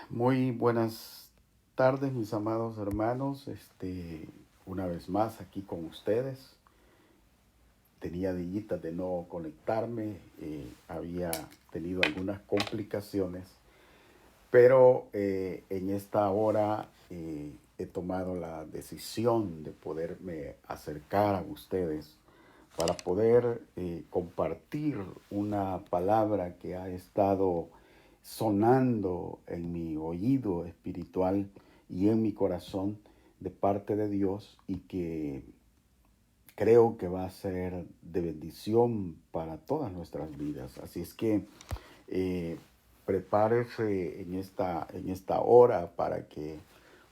Muy buenas tardes, mis amados hermanos. Una vez más aquí con ustedes. Tenía días de no conectarme, había tenido algunas complicaciones, pero en esta hora he tomado la decisión de poderme acercar a ustedes para poder compartir una palabra que ha estado sonando en mi oído espiritual y en mi corazón de parte de Dios y que creo que va a ser de bendición para todas nuestras vidas. Así es que eh, prepárese en esta hora para que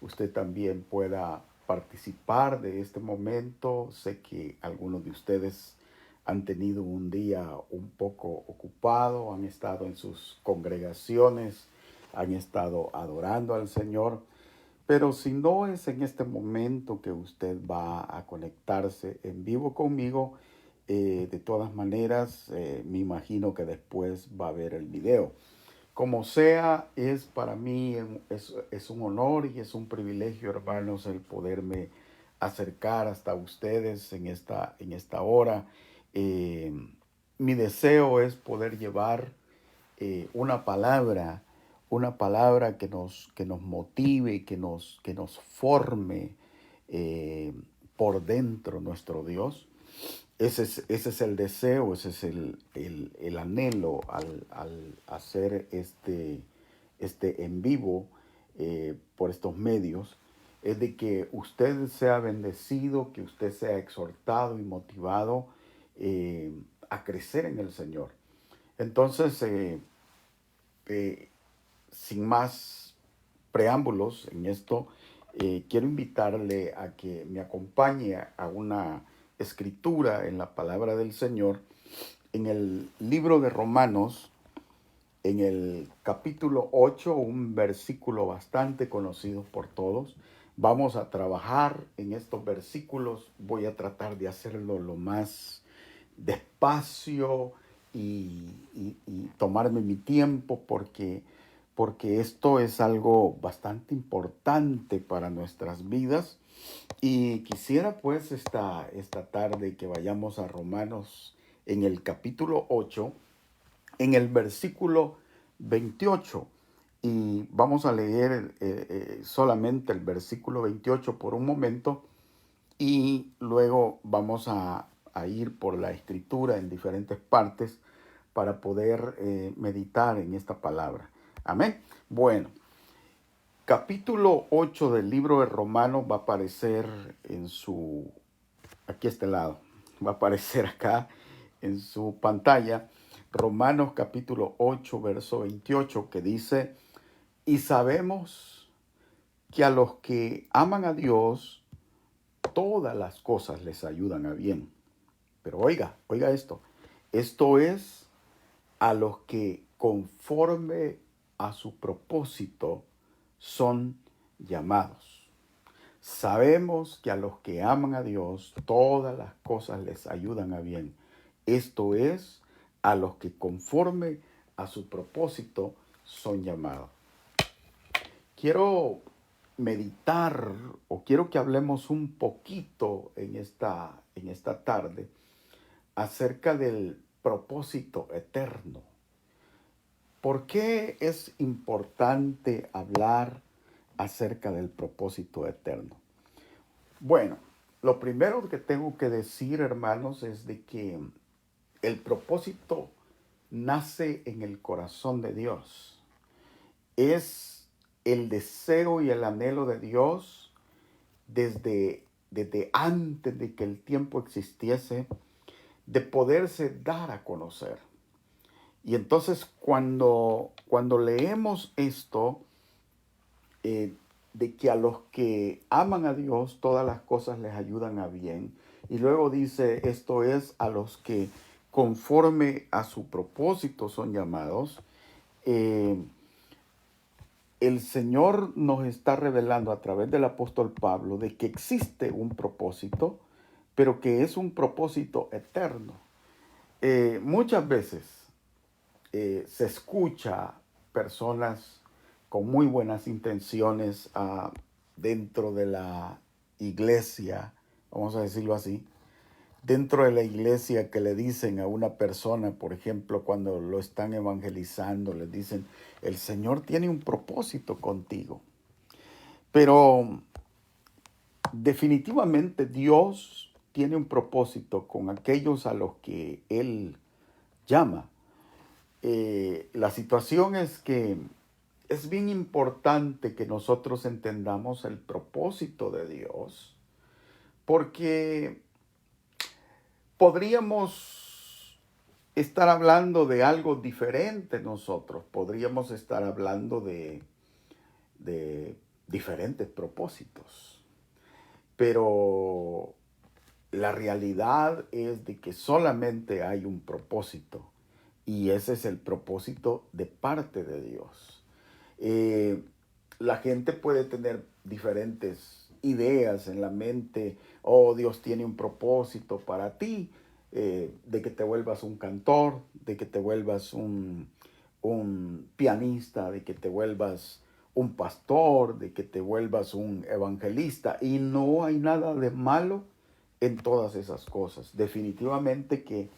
usted también pueda participar de este momento. Sé que algunos de ustedes han tenido un día un poco ocupado, han estado en sus congregaciones, han estado adorando al Señor, pero si no es en este momento que usted va a conectarse en vivo conmigo, de todas maneras, me imagino que después va a ver el video. Como sea, es para mí es un honor y es un privilegio, hermanos, el poderme acercar hasta ustedes en esta hora. Eh, Mi deseo es poder llevar una palabra que nos motive, que nos forme eh, por dentro nuestro Dios. Ese es el deseo, ese es el anhelo al hacer este en vivo por estos medios, es de que usted sea bendecido, que usted sea exhortado y motivado a crecer en el Señor. Entonces, eh, sin más preámbulos en esto, quiero invitarle a que me acompañe a una escritura en la palabra del Señor, en el libro de Romanos, en el capítulo 8, un versículo bastante conocido por todos. Vamos a trabajar en estos versículos. Voy a tratar de hacerlo lo más despacio y tomarme mi tiempo porque esto es algo bastante importante para nuestras vidas. Y quisiera pues esta tarde que vayamos a Romanos en el capítulo 8 en el versículo 28. Y vamos a leer solamente el versículo 28 por un momento y luego vamos a ir por la escritura en diferentes partes para poder meditar en esta palabra. Amén. Bueno, capítulo 8 del libro de Romanos va a aparecer en su, aquí a este lado, va a aparecer acá en su pantalla, Romanos capítulo 8, verso 28, que dice, y sabemos que a los que aman a Dios, todas las cosas les ayudan a bien. Pero oiga esto es a los que conforme a su propósito son llamados. Sabemos que a los que aman a Dios, todas las cosas les ayudan a bien. Esto es, a los que conforme a su propósito son llamados. Quiero meditar o quiero que hablemos un poquito en esta tarde acerca del propósito eterno. ¿Por qué es importante hablar acerca del propósito eterno? Bueno, lo primero que tengo que decir, hermanos, es de que el propósito nace en el corazón de Dios. Es el deseo y el anhelo de Dios desde antes de que el tiempo existiese, de poderse dar a conocer. Y entonces cuando leemos esto, eh, de que a los que aman a Dios todas las cosas les ayudan a bien. Y luego dice, esto es a los que conforme a su propósito son llamados. Eh, el Señor nos está revelando a través del apóstol Pablo de que existe un propósito, pero que es un propósito eterno. Muchas veces se escucha personas con muy buenas intenciones dentro de la iglesia, vamos a decirlo así, dentro de la iglesia, que le dicen a una persona, por ejemplo, cuando lo están evangelizando, le dicen, el Señor tiene un propósito contigo. Pero definitivamente Dios tiene un propósito con aquellos a los que Él llama. La situación es que es bien importante que nosotros entendamos el propósito de Dios, porque podríamos estar hablando de algo diferente nosotros, podríamos estar hablando de diferentes propósitos, pero la realidad es de que solamente hay un propósito, y ese es el propósito de parte de Dios. Eh, la gente puede tener diferentes ideas en la mente. Oh, Dios tiene un propósito para ti, de que te vuelvas un cantor, de que te vuelvas un pianista, de que te vuelvas un pastor, de que te vuelvas un evangelista. Y no hay nada de malo en todas esas cosas. Definitivamente que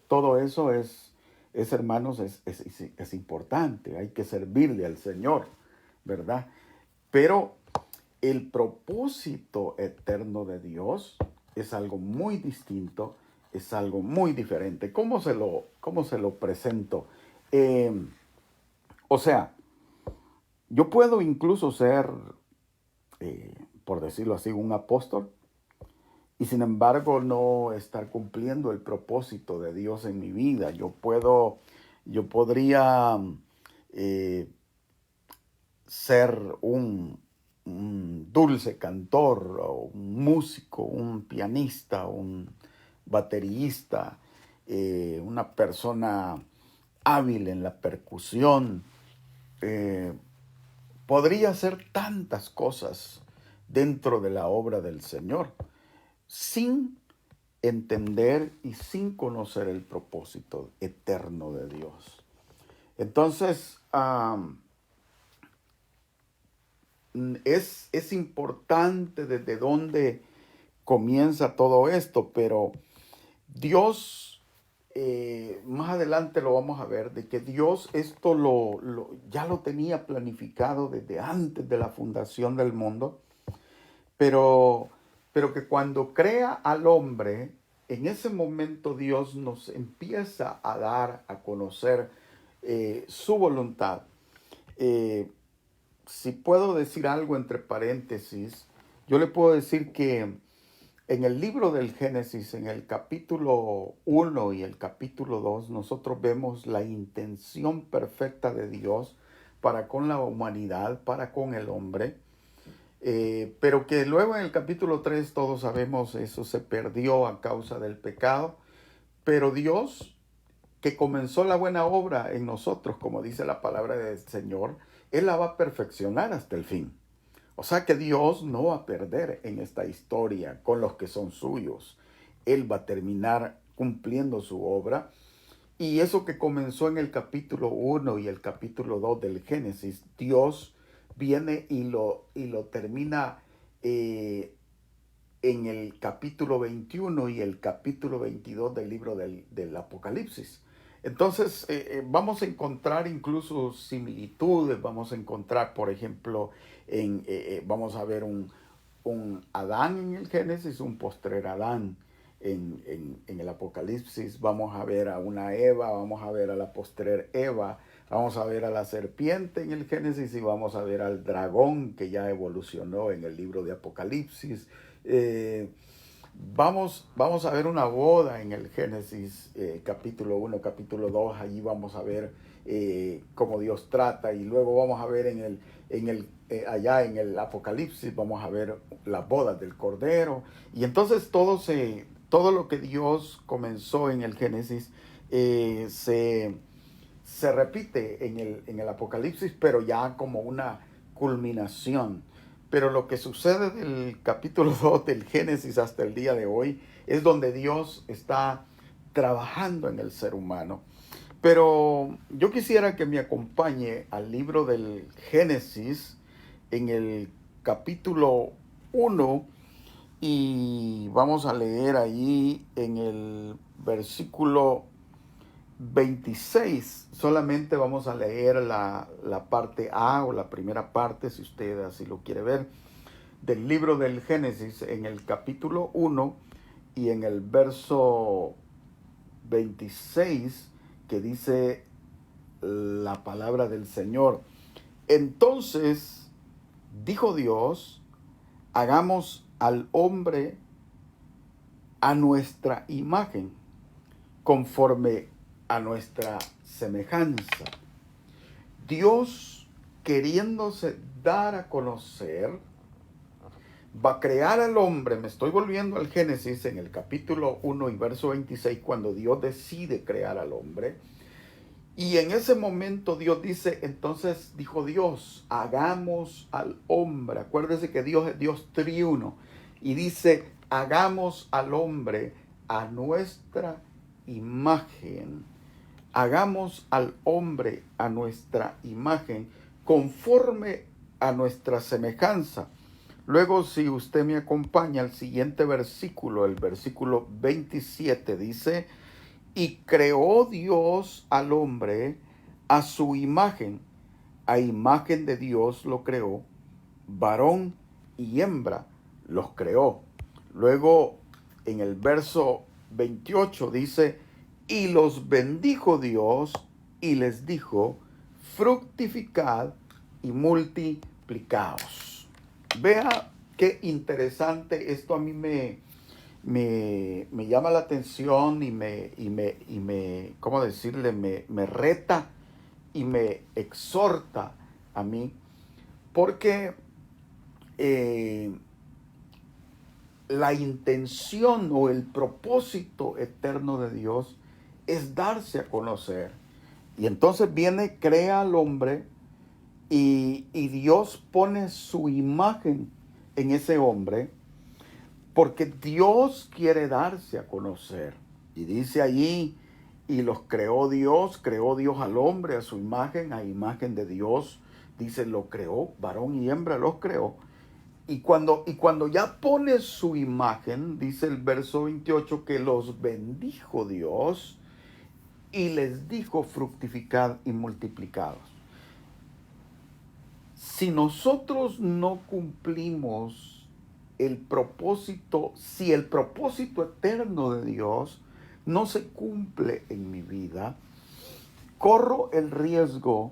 todo eso hermanos, es importante. Hay que servirle al Señor, ¿verdad? Pero el propósito eterno de Dios es algo muy distinto, es algo muy diferente. Cómo se lo presento? Eh, o sea, yo puedo incluso ser, por decirlo así, un apóstol, y sin embargo no estar cumpliendo el propósito de Dios en mi vida. Yo podría eh, ser un dulce cantor, o un músico, un pianista, un baterista, una persona hábil en la percusión. Eh, Podría hacer tantas cosas dentro de la obra del Señor, sin entender y sin conocer el propósito eterno de Dios. Entonces, es importante desde dónde comienza todo esto, pero Dios, más adelante lo vamos a ver, de que Dios esto ya lo tenía planificado desde antes de la fundación del mundo, pero, pero que cuando crea al hombre, en ese momento Dios nos empieza a dar a conocer su voluntad. Eh, si puedo decir algo entre paréntesis, yo le puedo decir que en el libro del Génesis, en el capítulo 1 y el capítulo 2, nosotros vemos la intención perfecta de Dios para con la humanidad, para con el hombre. Pero que luego en el capítulo 3 todos sabemos eso se perdió a causa del pecado. Pero Dios, que comenzó la buena obra en nosotros, como dice la palabra del Señor, Él la va a perfeccionar hasta el fin. O sea que Dios no va a perder en esta historia con los que son suyos. Él va a terminar cumpliendo su obra. Y eso que comenzó en el capítulo 1 y el capítulo 2 del Génesis, Dios viene y lo termina en el capítulo 21 y el capítulo 22 del libro del Apocalipsis. Entonces, vamos a encontrar incluso similitudes, vamos a encontrar, por ejemplo, vamos a ver un Adán en el Génesis, un postrer Adán en el Apocalipsis, vamos a ver a una Eva, vamos a ver a la postrer Eva, vamos a ver a la serpiente en el Génesis y vamos a ver al dragón que ya evolucionó en el libro de Apocalipsis. Vamos a ver una boda en el Génesis, capítulo 1, capítulo 2, allí vamos a ver cómo Dios trata, y luego vamos a ver allá en el Apocalipsis, vamos a ver las bodas del Cordero, y entonces todo lo que Dios comenzó en el Génesis se repite en el Apocalipsis, pero ya como una culminación. Pero lo que sucede del capítulo 2 del Génesis hasta el día de hoy es donde Dios está trabajando en el ser humano. Pero yo quisiera que me acompañe al libro del Génesis en el capítulo 1 y vamos a leer allí en el versículo 26. Solamente vamos a leer la parte A o la primera parte, si usted así lo quiere ver, del libro del Génesis en el capítulo 1 y en el verso 26, que dice la palabra del Señor. Entonces dijo Dios, hagamos al hombre a nuestra imagen, conforme a nuestra semejanza. Dios, queriéndose dar a conocer, va a crear al hombre. Me estoy volviendo al Génesis en el capítulo 1 y verso 26, cuando Dios decide crear al hombre. Y en ese momento Dios dice, entonces dijo Dios, hagamos al hombre. Acuérdese que Dios es Dios triuno. Y dice, hagamos al hombre a nuestra imagen. Hagamos al hombre a nuestra imagen, conforme a nuestra semejanza. Luego, si usted me acompaña al siguiente versículo, el versículo 27, dice, y creó Dios al hombre a su imagen, a imagen de Dios lo creó, varón y hembra los creó. Luego, en el verso 28 dice, y los bendijo Dios y les dijo, fructificad y multiplicaos. Vea qué interesante, esto a mí me llama la atención y ¿cómo decirle? Me reta y me exhorta a mí, porque la intención o el propósito eterno de Dios es darse a conocer. Y entonces viene, crea al hombre y Dios pone su imagen en ese hombre, porque Dios quiere darse a conocer. Y dice allí, y los creó Dios al hombre a su imagen, a imagen de Dios. Dice, lo creó, varón y hembra los creó. Y cuando ya pone su imagen, dice el verso 28, que los bendijo Dios y les dijo, fructificad y multiplicados. Si nosotros no cumplimos el propósito, si el propósito eterno de Dios no se cumple en mi vida, corro el riesgo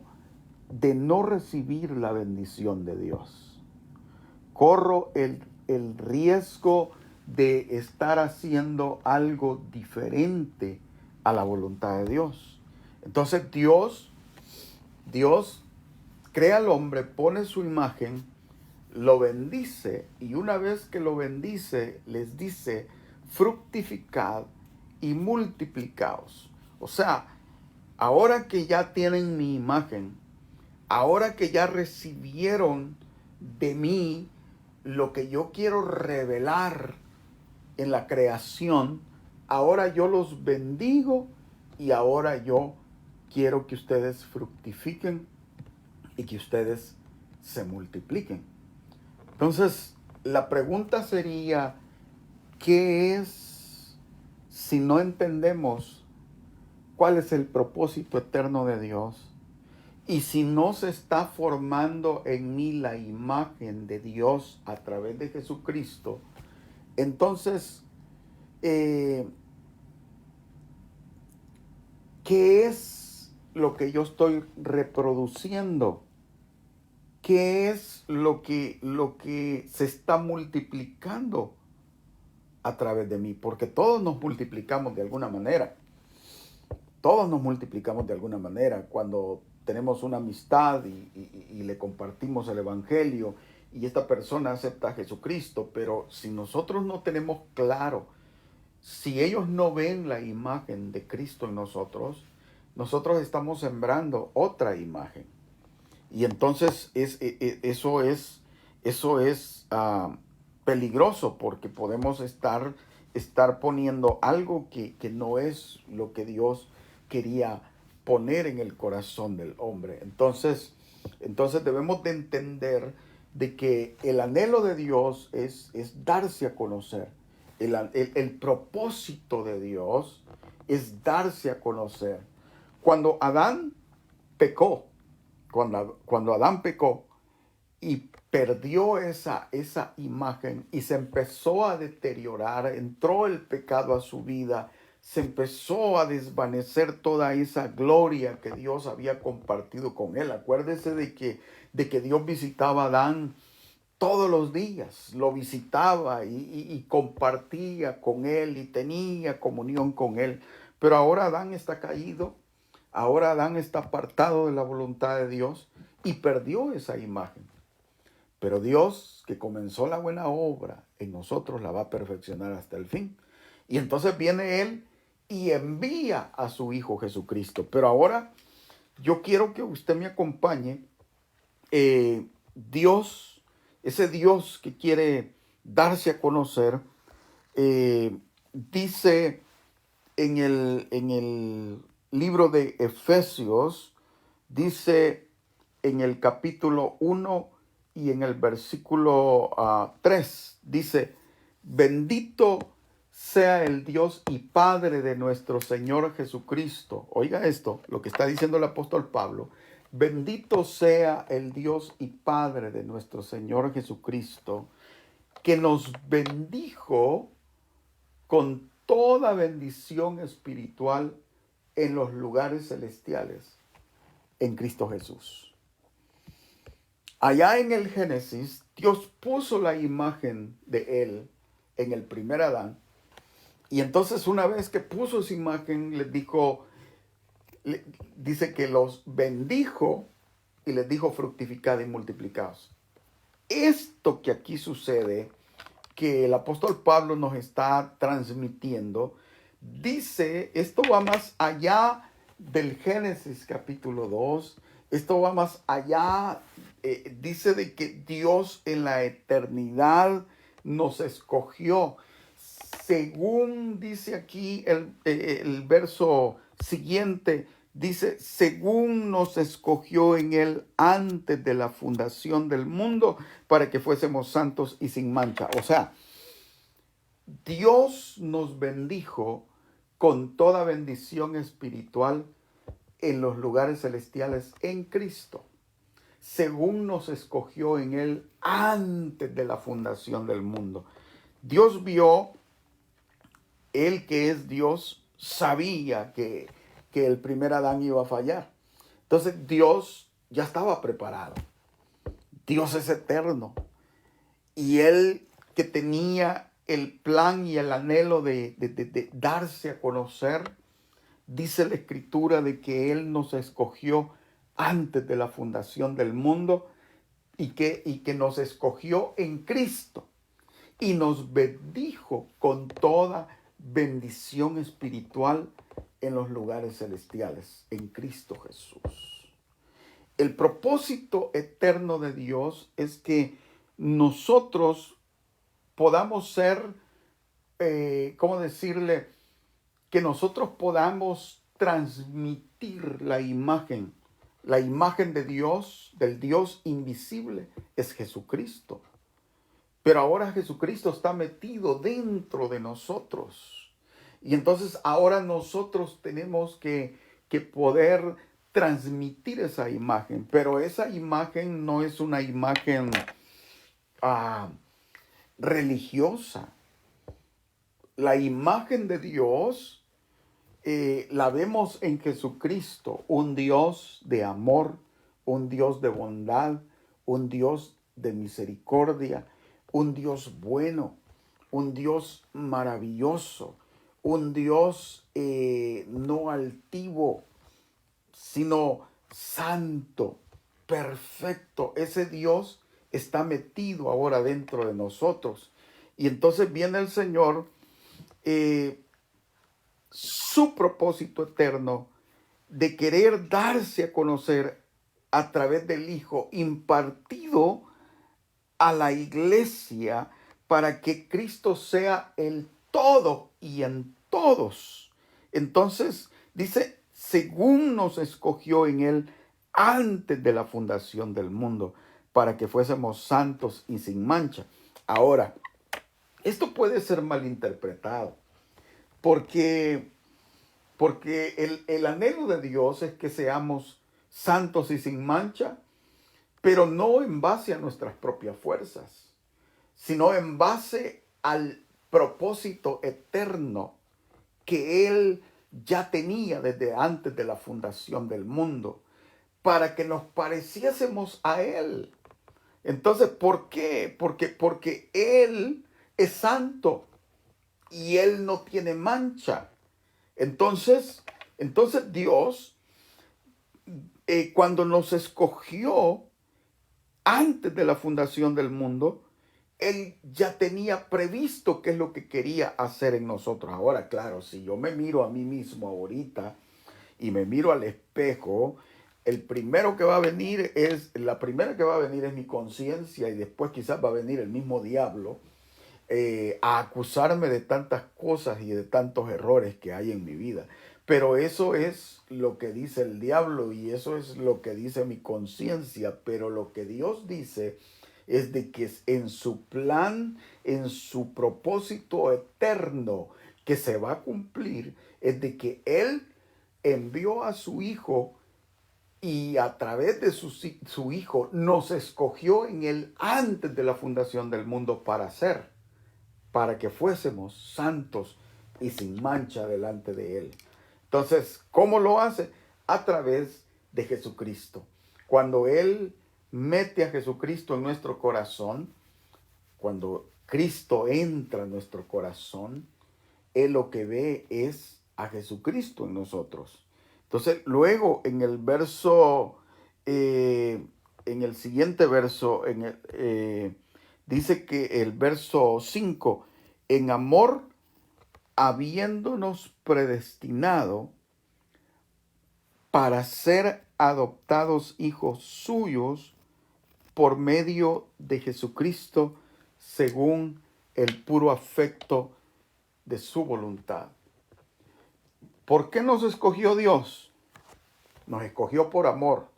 de no recibir la bendición de Dios. Corro el riesgo de estar haciendo algo diferente a la voluntad de Dios. Entonces Dios crea al hombre, pone su imagen, lo bendice, y una vez que lo bendice, les dice, fructificad y multiplicaos. O sea, ahora que ya tienen mi imagen, ahora que ya recibieron de mí lo que yo quiero revelar en la creación, ahora yo los bendigo y ahora yo quiero que ustedes fructifiquen y que ustedes se multipliquen. Entonces, la pregunta sería, ¿qué es si no entendemos cuál es el propósito eterno de Dios? Y si no se está formando en mí la imagen de Dios a través de Jesucristo, entonces, ¿qué es lo que yo estoy reproduciendo? ¿Qué es lo que se está multiplicando a través de mí? Porque todos nos multiplicamos de alguna manera. Todos nos multiplicamos de alguna manera cuando tenemos una amistad y le compartimos el evangelio y esta persona acepta a Jesucristo. Pero si nosotros no tenemos claro, si ellos no ven la imagen de Cristo en nosotros, nosotros estamos sembrando otra imagen. Y entonces eso es peligroso, porque podemos estar estar poniendo algo que no es lo que Dios quería poner en el corazón del hombre. Entonces debemos de entender de que el anhelo de Dios es darse a conocer. El propósito de Dios es darse a conocer. Cuando Adán pecó, cuando Adán pecó y perdió esa imagen y se empezó a deteriorar, entró el pecado a su vida, se empezó a desvanecer toda esa gloria que Dios había compartido con él. Acuérdese de que Dios visitaba a Adán todos los días, lo visitaba y compartía con él y tenía comunión con él. Pero ahora Adán está caído, ahora Adán está apartado de la voluntad de Dios y perdió esa imagen. Pero Dios, que comenzó la buena obra en nosotros, la va a perfeccionar hasta el fin. Y entonces viene Él y envía a su Hijo Jesucristo. Pero ahora yo quiero que usted me acompañe. Dios, ese Dios que quiere darse a conocer, dice en el libro de Efesios, dice en el capítulo 1 y en el versículo 3, dice, bendito sea el Dios y Padre de nuestro Señor Jesucristo. Oiga esto, lo que está diciendo el apóstol Pablo. Bendito sea el Dios y Padre de nuestro Señor Jesucristo, que nos bendijo con toda bendición espiritual en los lugares celestiales en Cristo Jesús. Allá en el Génesis, Dios puso la imagen de Él en el primer Adán. Y entonces una vez que puso esa imagen, dice que los bendijo y les dijo fructificad y multiplicaos. Esto que aquí sucede, que el apóstol Pablo nos está transmitiendo, dice, esto va más allá del Génesis capítulo 2, esto va más allá, dice de que Dios en la eternidad nos escogió, según dice aquí el verso siguiente, dice, según nos escogió en Él antes de la fundación del mundo para que fuésemos santos y sin mancha. O sea, Dios nos bendijo con toda bendición espiritual en los lugares celestiales en Cristo, según nos escogió en Él antes de la fundación del mundo. Dios vio, Él que es Dios, sabía que el primer Adán iba a fallar. Entonces Dios ya estaba preparado. Dios es eterno. Y Él que tenía el plan y el anhelo de darse a conocer, dice la Escritura de que Él nos escogió antes de la fundación del mundo y que nos escogió en Cristo y nos bendijo con toda bendición espiritual en los lugares celestiales, en Cristo Jesús. El propósito eterno de Dios es que nosotros podamos ser, ¿cómo decirle? Que nosotros podamos transmitir la imagen de Dios, del Dios invisible, es Jesucristo. Pero ahora Jesucristo está metido dentro de nosotros. Y entonces ahora nosotros tenemos que poder transmitir esa imagen. Pero esa imagen no es una imagen religiosa. La imagen de Dios la vemos en Jesucristo, un Dios de amor, un Dios de bondad, un Dios de misericordia, un Dios bueno, un Dios maravilloso, un Dios no altivo, sino santo, perfecto. Ese Dios está metido ahora dentro de nosotros. Y entonces viene el Señor, su propósito eterno de querer darse a conocer a través del Hijo impartido a la iglesia para que Cristo sea el todo y en todos. Entonces, dice, según nos escogió en él antes de la fundación del mundo, para que fuésemos santos y sin mancha. Ahora, esto puede ser malinterpretado, porque, porque el anhelo de Dios es que seamos santos y sin mancha, pero no en base a nuestras propias fuerzas, sino en base al propósito eterno que Él ya tenía desde antes de la fundación del mundo, para que nos pareciésemos a Él. Entonces, ¿por qué? Porque Él es santo y Él no tiene mancha. Entonces Dios, cuando nos escogió antes de la fundación del mundo, Él ya tenía previsto qué es lo que quería hacer en nosotros. Ahora, claro, si yo me miro a mí mismo ahorita y me miro al espejo, la primera que va a venir es mi conciencia, y después quizás va a venir el mismo diablo a acusarme de tantas cosas y de tantos errores que hay en mi vida. Pero eso es lo que dice el diablo y eso es lo que dice mi conciencia. Pero lo que Dios dice es de que en su plan, en su propósito eterno que se va a cumplir, es de que Él envió a su Hijo y a través de su Hijo nos escogió en Él antes de la fundación del mundo para que fuésemos santos y sin mancha delante de Él. Entonces, ¿cómo lo hace? A través de Jesucristo. Cuando Él mete a Jesucristo en nuestro corazón, cuando Cristo entra en nuestro corazón, Él lo que ve es a Jesucristo en nosotros. Entonces, luego en el verso, en el siguiente verso, dice que el verso 5, en amor, habiéndonos predestinado para ser adoptados hijos suyos por medio de Jesucristo, según el puro afecto de su voluntad. ¿Por qué nos escogió Dios? Nos escogió por amor.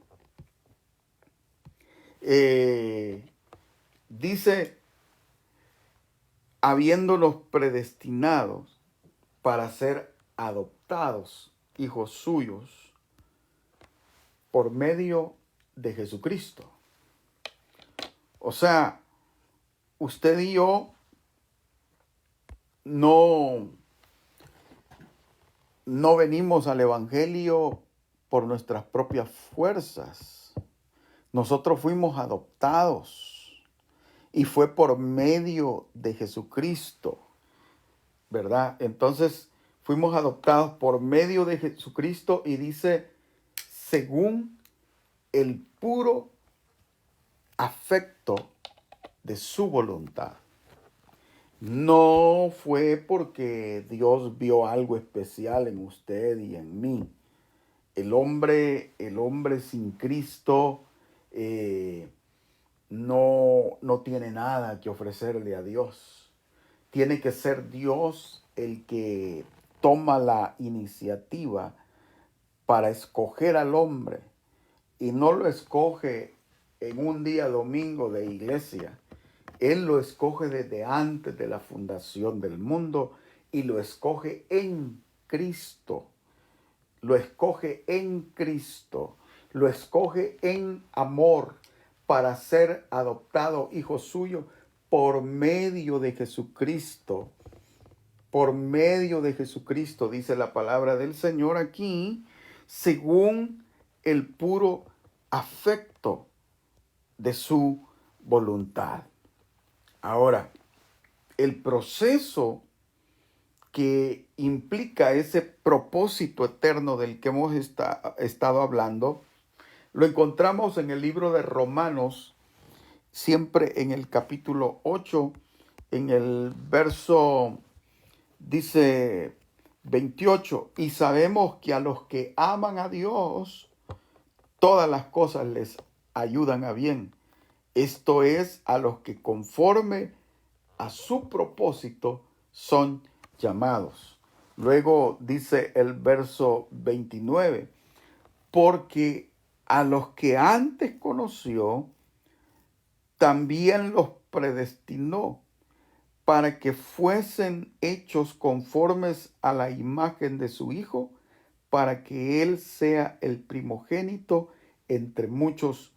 Dice, habiéndonos predestinados para ser adoptados hijos suyos por medio de Jesucristo. O sea, usted y yo no venimos al Evangelio por nuestras propias fuerzas. Nosotros fuimos adoptados y fue por medio de Jesucristo, ¿verdad? Entonces fuimos adoptados por medio de Jesucristo y dice, según el puro afecto de su voluntad. No fue porque Dios vio algo especial en usted y en mí. El hombre sin Cristo no tiene nada que ofrecerle a Dios. Tiene que ser Dios el que toma la iniciativa para escoger al hombre, y no lo escoge en un día domingo de iglesia. Él lo escoge desde antes de la fundación del mundo y lo escoge en Cristo. Lo escoge en Cristo. Lo escoge en amor para ser adoptado hijo suyo por medio de Jesucristo. Por medio de Jesucristo, dice la palabra del Señor aquí, según el puro afecto de su voluntad. Ahora, el proceso que implica ese propósito eterno del que hemos estado hablando, lo encontramos en el libro de Romanos, siempre en el capítulo 8, en el verso, dice 28, y sabemos que a los que aman a Dios, todas las cosas les ayudan a bien. Esto es, a los que conforme a su propósito son llamados. Luego dice el verso 29, porque a los que antes conoció, también los predestinó para que fuesen hechos conformes a la imagen de su Hijo, para que Él sea el primogénito entre muchos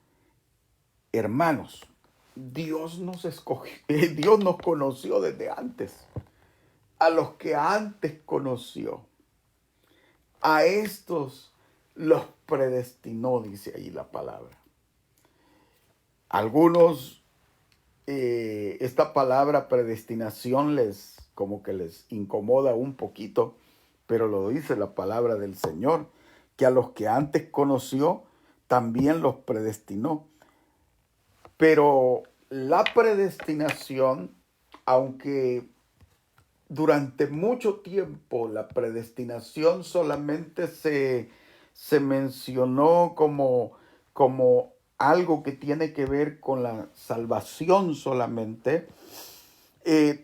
hermanos. Dios nos escogió, Dios nos conoció desde antes. A los que antes conoció, a estos los predestinó, dice ahí la palabra. Algunos, esta palabra predestinación como que les incomoda un poquito, pero lo dice la palabra del Señor, que a los que antes conoció, también los predestinó. Pero la predestinación, aunque durante mucho tiempo la predestinación solamente se mencionó como algo que tiene que ver con la salvación solamente,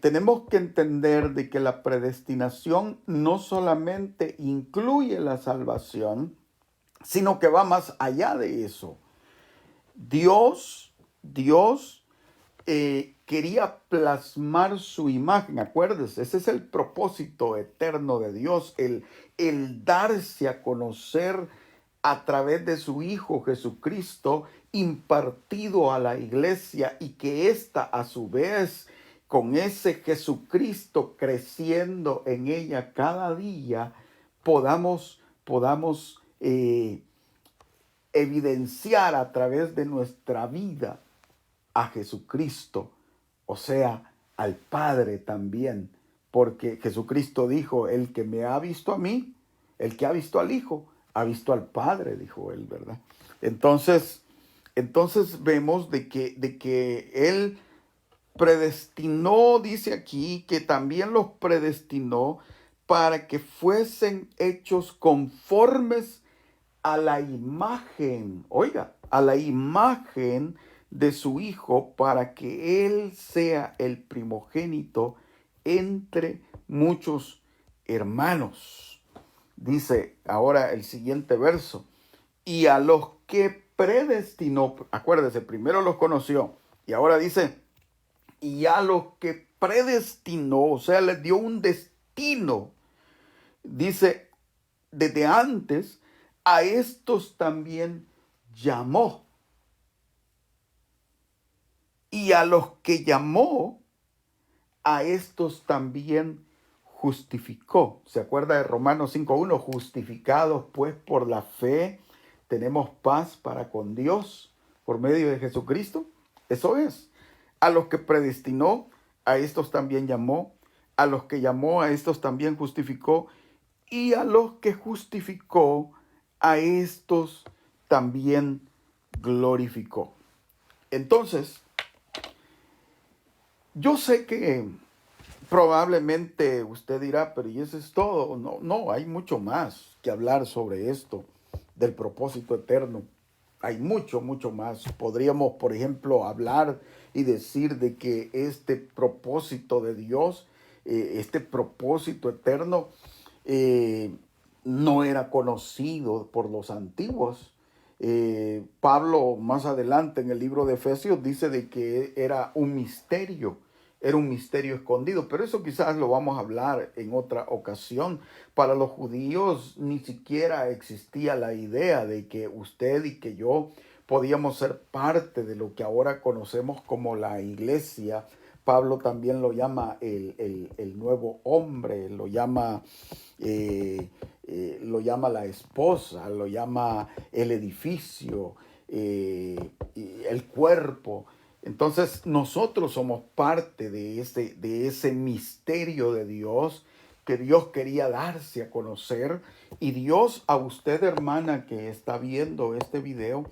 tenemos que entender de que la predestinación no solamente incluye la salvación, sino que va más allá de eso. Dios quería plasmar su imagen, acuérdese, ese es el propósito eterno de Dios, el darse a conocer a través de su Hijo Jesucristo, impartido a la iglesia, y que ésta a su vez, con ese Jesucristo creciendo en ella cada día, podamos evidenciar a través de nuestra vida a Jesucristo, o sea, al Padre también, porque Jesucristo dijo, el que me ha visto a mí, el que ha visto al Hijo, ha visto al Padre, dijo él, ¿verdad? Entonces vemos de que Él predestinó, dice aquí, que también los predestinó para que fuesen hechos conformes a la imagen, oiga, a la imagen de su Hijo, para que Él sea el primogénito entre muchos hermanos. Dice ahora el siguiente verso, y a los que predestinó, acuérdese, primero los conoció, y ahora dice, y a los que predestinó, o sea, les dio un destino, dice, desde antes, a estos también llamó. Y a los que llamó, a estos también justificó. ¿Se acuerda de Romanos 5:1? Justificados pues por la fe, tenemos paz para con Dios por medio de Jesucristo. Eso es. A los que predestinó, a estos también llamó. A los que llamó, a estos también justificó. Y a los que justificó, a estos también glorificó. Entonces, yo sé que probablemente usted dirá, pero ¿y eso es todo? No, hay mucho más que hablar sobre esto, del propósito eterno. Hay mucho más. Podríamos, por ejemplo, hablar y decir de que este propósito de Dios, este propósito eterno, no era conocido por los antiguos. Pablo más adelante en el libro de Efesios dice de que era un misterio escondido, pero eso quizás lo vamos a hablar en otra ocasión. Para los judíos ni siquiera existía la idea de que usted y que yo podíamos ser parte de lo que ahora conocemos como la iglesia. Pablo también lo llama el nuevo hombre, lo llama la esposa, lo llama el edificio, el cuerpo. Entonces nosotros somos parte de ese misterio de Dios que Dios quería darse a conocer. Y Dios a usted, hermana, que está viendo este video,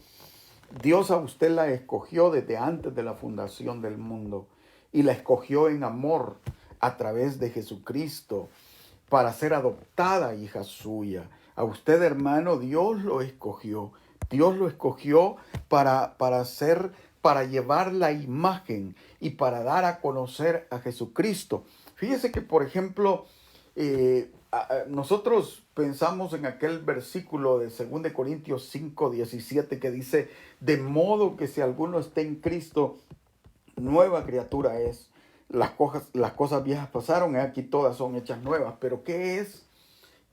Dios a usted la escogió desde antes de la fundación del mundo y la escogió en amor a través de Jesucristo para ser adoptada hija suya. A usted, hermano, Dios lo escogió. Dios lo escogió para llevar la imagen y para dar a conocer a Jesucristo. Fíjese que, por ejemplo, Nosotros pensamos en aquel versículo de 2 Corintios 5:17 que dice, de modo que si alguno está en Cristo, nueva criatura es. Las cosas viejas pasaron, aquí todas son hechas nuevas. Pero ¿qué es?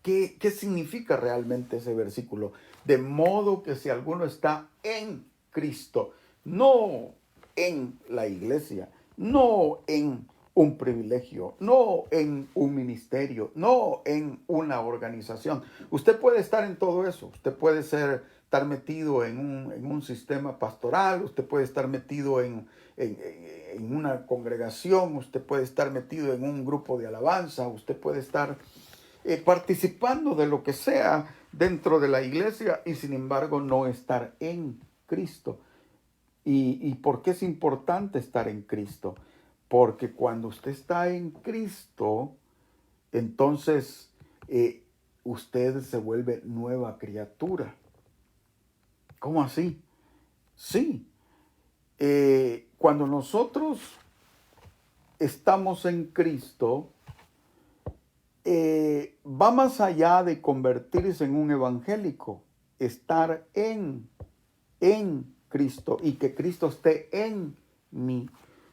¿Qué significa realmente ese versículo? De modo que si alguno está en Cristo, no en la iglesia, no en un privilegio, no en un ministerio, no en una organización. Usted puede estar en todo eso. Usted puede estar metido en un sistema pastoral, usted puede estar metido en una congregación, usted puede estar metido en un grupo de alabanza, usted puede estar participando de lo que sea dentro de la iglesia y sin embargo no estar en Cristo. ¿Y por qué es importante estar en Cristo? Porque cuando usted está en Cristo, entonces usted se vuelve nueva criatura. ¿Cómo así? Sí. Cuando nosotros estamos en Cristo, va más allá de convertirse en un evangélico, estar en Cristo y que Cristo esté en mí.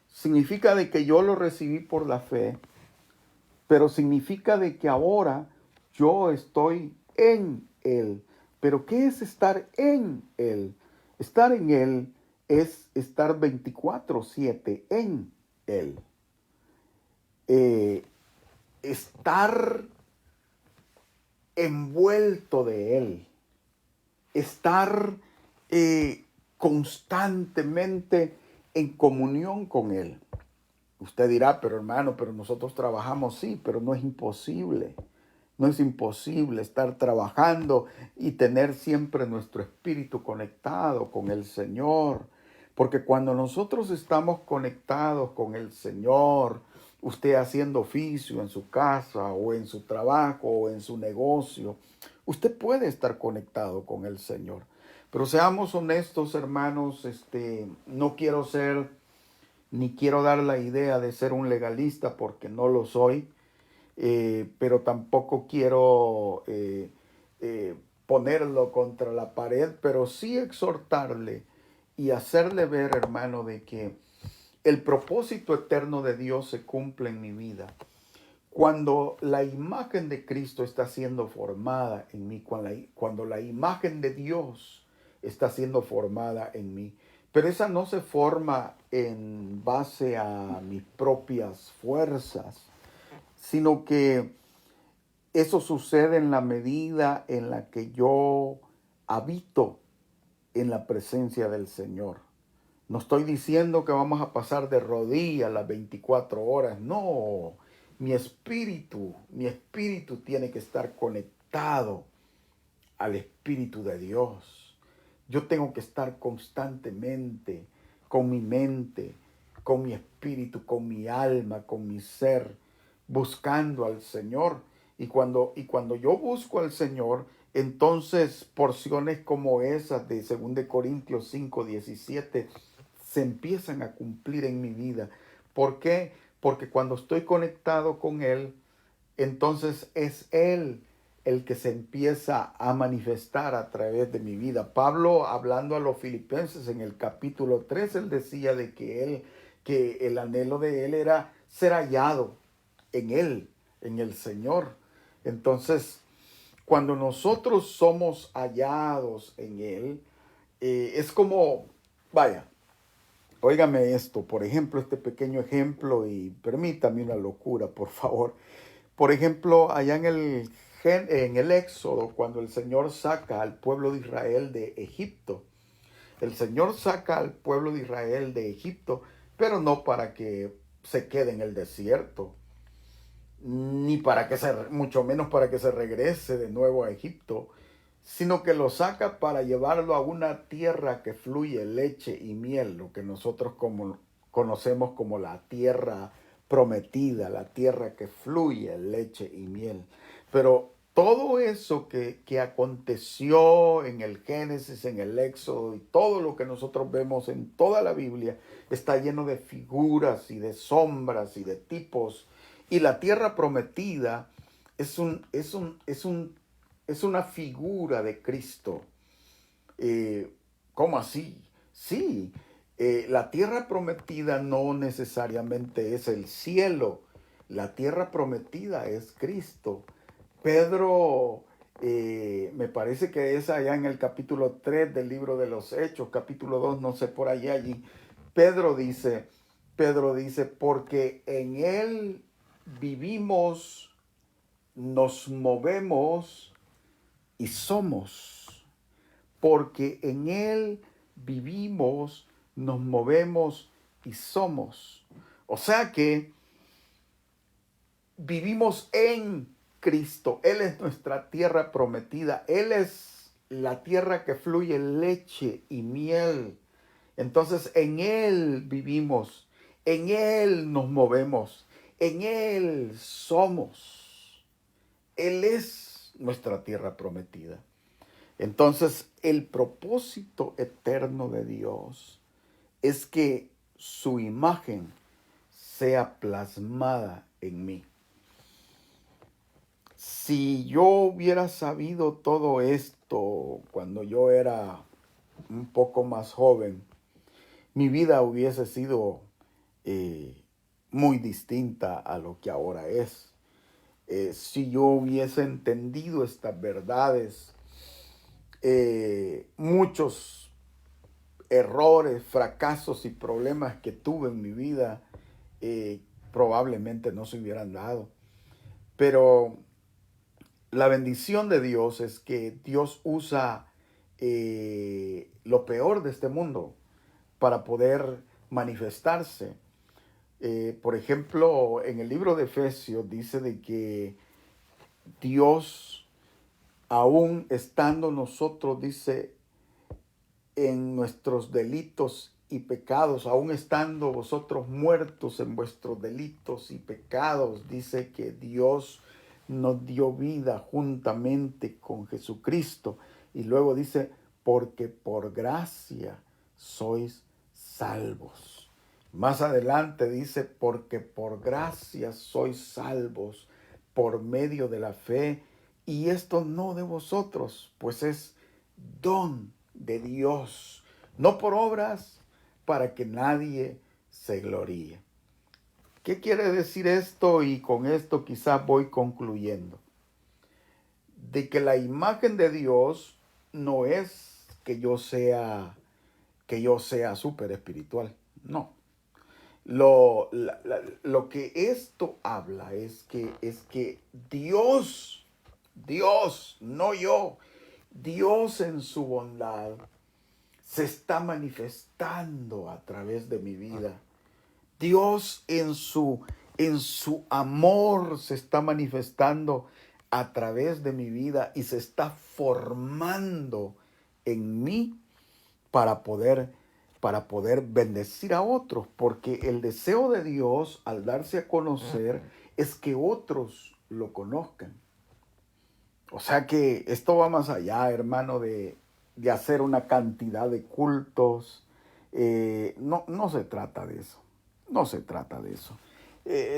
Significa de que yo lo recibí por la fe, pero significa de que ahora yo estoy en Él. Pero ¿qué es estar en Él? Estar en Él es estar 24/7 en Él. Estar envuelto de Él, estar constantemente en comunión con Él. Usted dirá, pero hermano, pero nosotros trabajamos, sí, pero no es imposible. No es imposible estar trabajando y tener siempre nuestro espíritu conectado con el Señor. Porque cuando nosotros estamos conectados con el Señor, usted haciendo oficio en su casa o en su trabajo o en su negocio, usted puede estar conectado con el Señor. Pero seamos honestos, hermanos, no quiero ser ni quiero dar la idea de ser un legalista porque no lo soy, pero tampoco quiero ponerlo contra la pared, pero sí exhortarle y hacerle ver, hermano, de que el propósito eterno de Dios se cumple en mi vida. Cuando la imagen de Cristo está siendo formada en mí, cuando la imagen de Dios está siendo formada en mí, pero esa no se forma en base a mis propias fuerzas, sino que eso sucede en la medida en la que yo habito en la presencia del Señor. No estoy diciendo que vamos a pasar de rodillas las 24 horas. No, mi espíritu tiene que estar conectado al Espíritu de Dios. Yo tengo que estar constantemente con mi mente, con mi espíritu, con mi alma, con mi ser, buscando al Señor. Y cuando yo busco al Señor, entonces porciones como esas de 2 Corintios 5:17 se empiezan a cumplir en mi vida. ¿Por qué? Porque cuando estoy conectado con Él, entonces es Él el que se empieza a manifestar a través de mi vida. Pablo, hablando a los filipenses en el capítulo 3, él decía de que el anhelo de él era ser hallado en Él, en el Señor. Entonces, cuando nosotros somos hallados en Él, es como, vaya, óigame esto, por ejemplo, este pequeño ejemplo, y permítame una locura, por favor. Por ejemplo, allá en el Éxodo, cuando el Señor saca al pueblo de Israel de Egipto, el Señor saca al pueblo de Israel de Egipto, pero no para que se quede en el desierto, ni para que mucho menos para que se regrese de nuevo a Egipto, sino que lo saca para llevarlo a una tierra que fluye leche y miel, lo que nosotros conocemos como la tierra prometida, la tierra que fluye leche y miel. Pero todo eso que aconteció en el Génesis, en el Éxodo y todo lo que nosotros vemos en toda la Biblia está lleno de figuras y de sombras y de tipos. Y la tierra prometida es una figura de Cristo. ¿Cómo así? Sí, la tierra prometida no necesariamente es el cielo. La tierra prometida es Cristo. Pedro, me parece que es allá en el capítulo 3 del libro de los Hechos, capítulo 2, no sé, por allí. Pedro dice, porque en Él vivimos, nos movemos y somos. Porque en Él vivimos, nos movemos y somos. O sea que vivimos en Cristo. Él es nuestra tierra prometida. Él es la tierra que fluye leche y miel. Entonces en Él vivimos, en Él nos movemos, en Él somos. Él es nuestra tierra prometida. Entonces el propósito eterno de Dios es que su imagen sea plasmada en mí. Si yo hubiera sabido todo esto cuando yo era un poco más joven, mi vida hubiese sido muy distinta a lo que ahora es. Si yo hubiese entendido estas verdades, muchos errores, fracasos y problemas que tuve en mi vida probablemente no se hubieran dado. Pero la bendición de Dios es que Dios usa lo peor de este mundo para poder manifestarse. Por ejemplo, en el libro de Efesios dice de que Dios, aún estando nosotros, dice, en nuestros delitos y pecados, aún estando vosotros muertos en vuestros delitos y pecados, dice que Dios nos dio vida juntamente con Jesucristo. Y luego dice, porque por gracia sois salvos. Más adelante dice, porque por gracia sois salvos por medio de la fe, y esto no de vosotros, pues es don de Dios, no por obras, para que nadie se gloríe. ¿Qué quiere decir esto? Y con esto quizás voy concluyendo. De que la imagen de Dios no es que yo sea súper espiritual. No. Lo que esto habla es que Dios, no yo, Dios en su bondad se está manifestando a través de mi vida. Dios en su amor se está manifestando a través de mi vida y se está formando en mí para poder bendecir a otros, porque el deseo de Dios al darse a conocer es que otros lo conozcan. O sea que esto va más allá, hermano, de hacer una cantidad de cultos. No se trata de eso. No se trata de eso.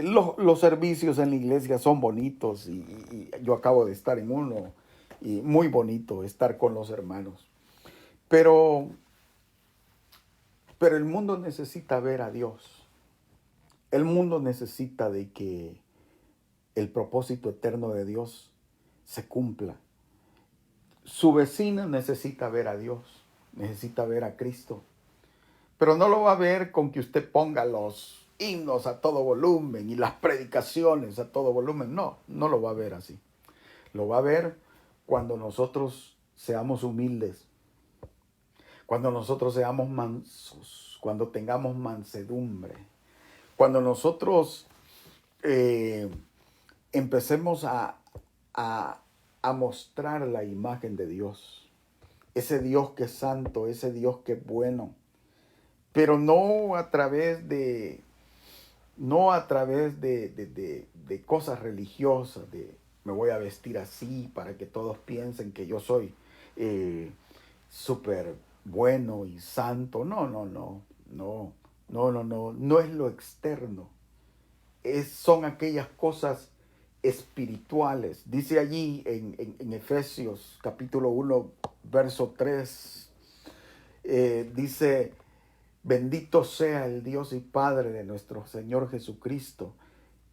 Los servicios en la iglesia son bonitos y yo acabo de estar en uno y muy bonito estar con los hermanos. Pero el mundo necesita ver a Dios. El mundo necesita de que el propósito eterno de Dios se cumpla. Su vecino necesita ver a Dios, necesita ver a Cristo. Pero no lo va a ver con que usted ponga los himnos a todo volumen y las predicaciones a todo volumen. No, no lo va a ver así. Lo va a ver cuando nosotros seamos humildes, cuando nosotros seamos mansos, cuando tengamos mansedumbre, cuando nosotros empecemos a mostrar la imagen de Dios, ese Dios que es santo, ese Dios que es bueno, pero no a través de cosas religiosas, de me voy a vestir así para que todos piensen que yo soy súper bueno y santo. No es lo externo. Son aquellas cosas espirituales. Dice allí en Efesios capítulo 1, verso 3, dice: bendito sea el Dios y Padre de nuestro Señor Jesucristo,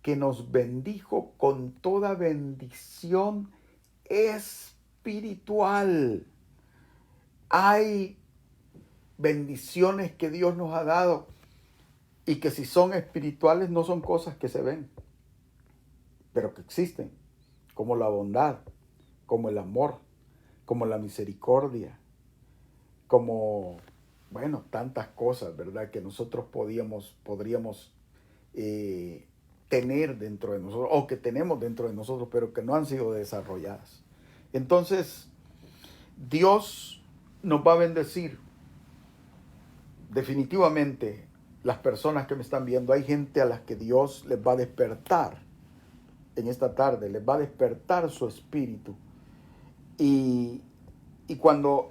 que nos bendijo con toda bendición espiritual. Hay bendiciones que Dios nos ha dado y que si son espirituales no son cosas que se ven, pero que existen, como la bondad, como el amor, como la misericordia, como, bueno, tantas cosas, ¿verdad?, que nosotros podríamos tener dentro de nosotros, o que tenemos dentro de nosotros, pero que no han sido desarrolladas. Entonces, Dios nos va a bendecir. Definitivamente, las personas que me están viendo, hay gente a las que Dios les va a despertar en esta tarde, les va a despertar su espíritu. Y cuando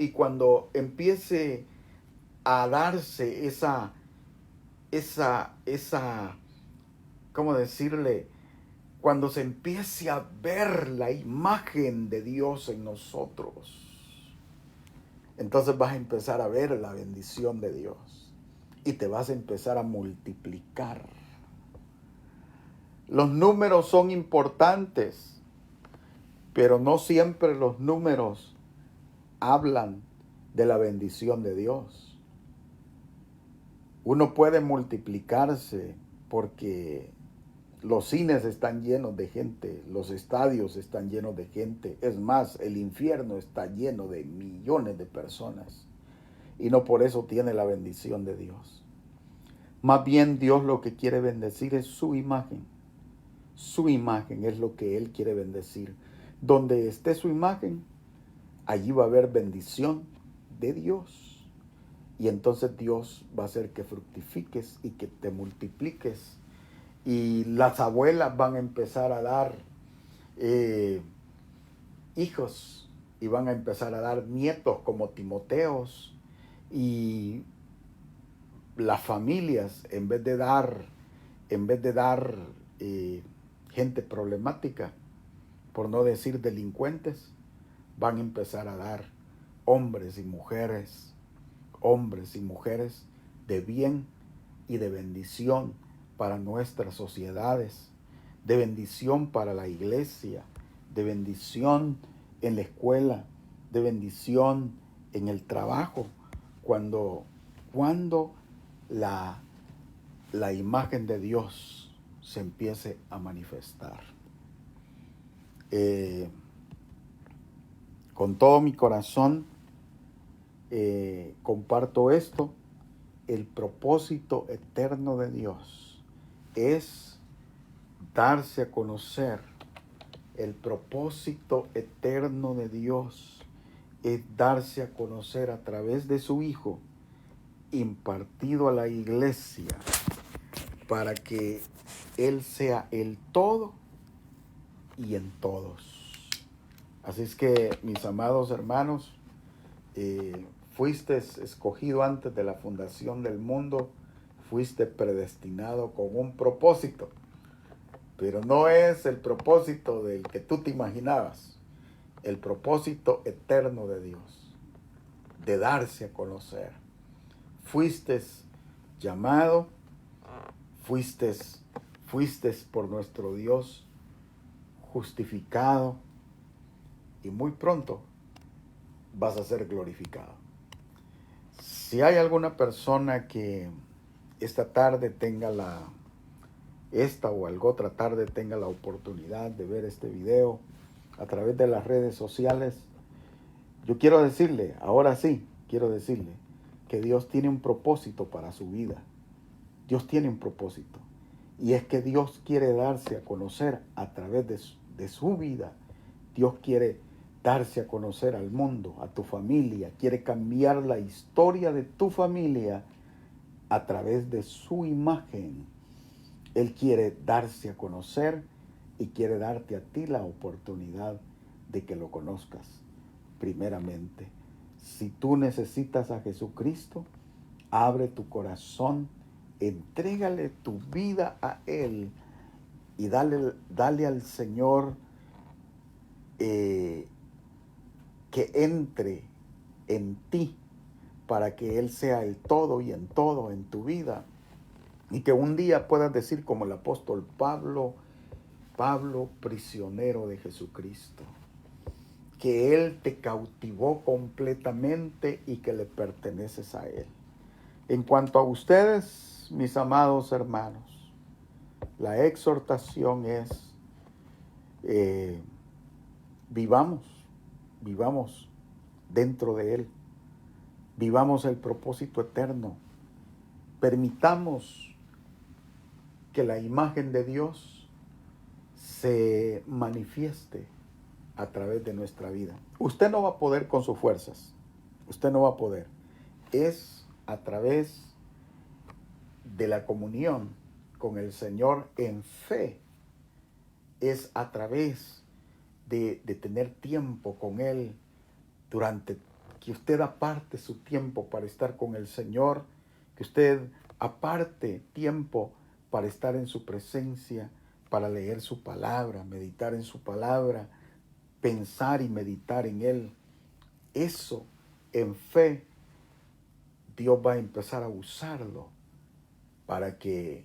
empiece a darse esa, ¿cómo decirle? Cuando se empiece a ver la imagen de Dios en nosotros, entonces vas a empezar a ver la bendición de Dios y te vas a empezar a multiplicar. Los números son importantes, pero no siempre los números hablan de la bendición de Dios. Uno puede multiplicarse porque los cines están llenos de gente, los estadios están llenos de gente. Es más, el infierno está lleno de millones de personas y no por eso tiene la bendición de Dios. Más bien Dios lo que quiere bendecir es su imagen. Su imagen es lo que Él quiere bendecir. Donde esté su imagen, allí va a haber bendición de Dios. Y entonces Dios va a hacer que fructifiques y que te multipliques. Y las abuelas van a empezar a dar hijos y van a empezar a dar nietos como Timoteos. Y las familias, en vez de dar gente problemática, por no decir delincuentes, van a empezar a dar hombres y mujeres de bien y de bendición para nuestras sociedades, de bendición para la iglesia, de bendición en la escuela, de bendición en el trabajo, cuando la imagen de Dios se empiece a manifestar. Con todo mi corazón comparto esto. El propósito eterno de Dios es darse a conocer. El propósito eterno de Dios es darse a conocer a través de su Hijo, impartido a la iglesia, para que Él sea el todo y en todos. Así es que, mis amados hermanos, fuiste escogido antes de la fundación del mundo, fuiste predestinado con un propósito, pero no es el propósito del que tú te imaginabas, el propósito eterno de Dios, de darse a conocer. Fuiste llamado, fuiste por nuestro Dios justificado y muy pronto vas a ser glorificado. Si hay alguna persona que esta tarde esta o alguna otra tarde tenga la oportunidad de ver este video a través de las redes sociales, yo quiero decirle, ahora sí, quiero decirle que Dios tiene un propósito para su vida. Dios tiene un propósito. Y es que Dios quiere darse a conocer a través de su vida. Dios quiere darse a conocer al mundo, a tu familia. Quiere cambiar la historia de tu familia a través de su imagen. Él quiere darse a conocer y quiere darte a ti la oportunidad de que lo conozcas primeramente. Si tú necesitas a Jesucristo, abre tu corazón, entrégale tu vida a Él y dale al Señor que entre en ti para que Él sea el todo y en todo en tu vida. Y que un día puedas decir como el apóstol Pablo, prisionero de Jesucristo, que Él te cautivó completamente y que le perteneces a Él. En cuanto a ustedes, mis amados hermanos, la exhortación es, vivamos dentro de Él, vivamos el propósito eterno, permitamos que la imagen de Dios se manifieste a través de nuestra vida. Usted no va a poder con sus fuerzas, usted no va a poder. Es a través de la comunión con el Señor en fe, es a través de tener tiempo con Él, durante que usted aparte su tiempo para estar con el Señor, que usted aparte tiempo para estar en su presencia, para leer su palabra, meditar en su palabra, pensar y meditar en Él. Eso, en fe, Dios va a empezar a usarlo para que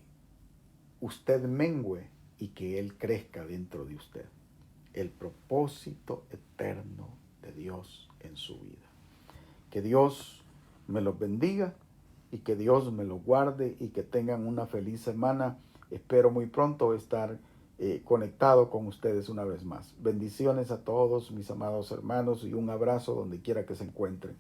usted mengüe y que Él crezca dentro de usted. El propósito eterno de Dios en su vida. Que Dios me los bendiga y que Dios me los guarde y que tengan una feliz semana. Espero muy pronto estar conectado con ustedes una vez más. Bendiciones a todos mis amados hermanos y un abrazo donde quiera que se encuentren.